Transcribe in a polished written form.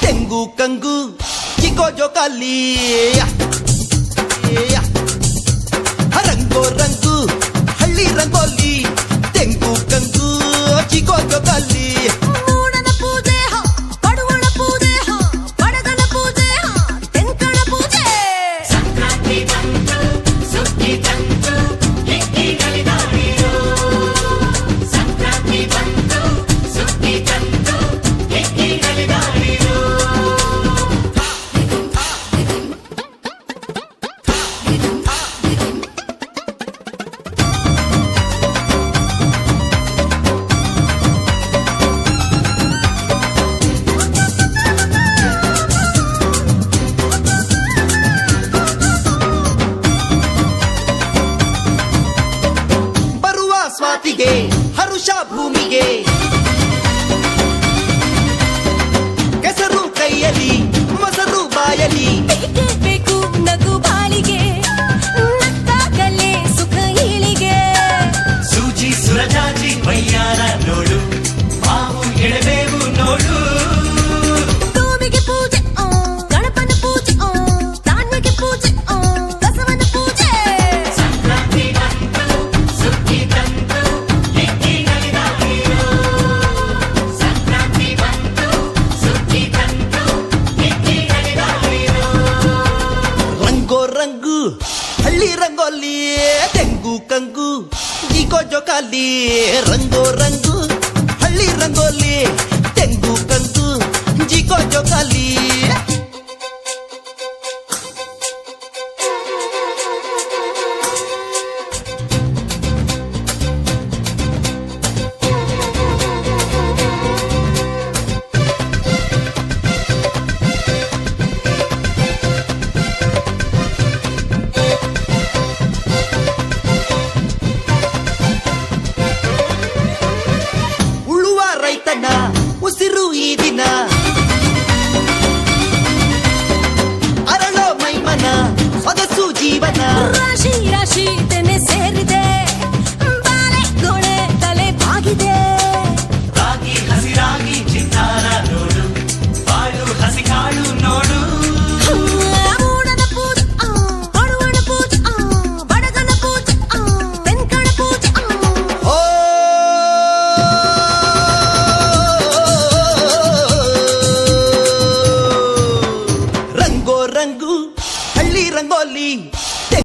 ತೆಂಗು ಕಂಗು ಚಿಕೋ ಜೋಕಾಲಿ ರಂಗೋ ರಂಗು ಹಳ್ಳಿ ರಂಗೋಲಿ ತೆಂಗು ಕಂಗು ಚಿಕೋ ಜೋಕಾಲಿ ಮೂಡನ ಪೂಜೆ ಪಡುವಣ ಪೂಜೆ ಪಡಗನ ಪೂಜೆ ತೆಂಕಣ ಪೂಜೆ ಸಂಕ್ರಾಂತಿ ಬಂತು ಸುಗ್ಗಿ ತಂತು ಎಕ್ಕಿಗಳಿದಾಡಿರೋ ಸಂಕ್ರಾಂತಿ ಬಂತು ಸುಗ್ಗಿ ತಂತು ಎಕ್ಕಿಗಳಿದಾಡಿರೋ ಬರುವ ಸ್ವಾತಿಗೆ ಹರುಷ ಭೂಮಿಗೆ ಕೆಸರು ಕೈಯಲ್ಲಿ ಮೊಸರು ಬಾಯಲಿ ಬೇಕೇ ಬೇಕು ನಗು ಬಾಳಿಗೆ ನಕ್ಕಾಗಲೇ ಸುಖ ಇಳಿಗೆ ಸೂಜಿ ಸುರಜಾಜಿ ವಯ್ಯಾರ ನೋಡು ಮಾವು ಎಳೆಬೇವು ನೋಡು ಭೂಮಿಗೆ ಪೂಜೆ ಗಣಪನ ಪೂಜೆ ಧಾನ್ಯಗೆ ಪೂಜೆ ಬಸವನ ಪೂಜೆ ಸಂಕ್ರಾಂತಿ ಬಂತು ಸುಗ್ಗಿ ತಂತು ಎಕ್ಕಿಗಳಿದಾಡಿರೋ ಸಂಕ್ರಾಂತಿ ಬಂತು ಸುಗ್ಗಿ ತಂತು ಎಕ್ಕಿಗಳಿದಾಡಿರೋ ರಂಗೋ ರಂಗು ಹಳ್ಳಿ ರಂಗೋಲಿ ತೆಂಗು ಕಂಗು ಚಿಕೋ ಜೋಕಾಲಿ ರಂಗೋ ರಂಗು ಹಳ್ಳಿ ರಂಗೋಲಿ ತೆಂಗು ಕಂಗು ಚಿಕೋ ಜೋಕಾಲಿ ಉಳುವ ರೈತನ ಉಸಿರು ಈ ದಿನ ಅರಳೋ ಮೈಮನ ಸೊಗಸು ಜೀವನ ರಾಶಿ ರಾಶಿ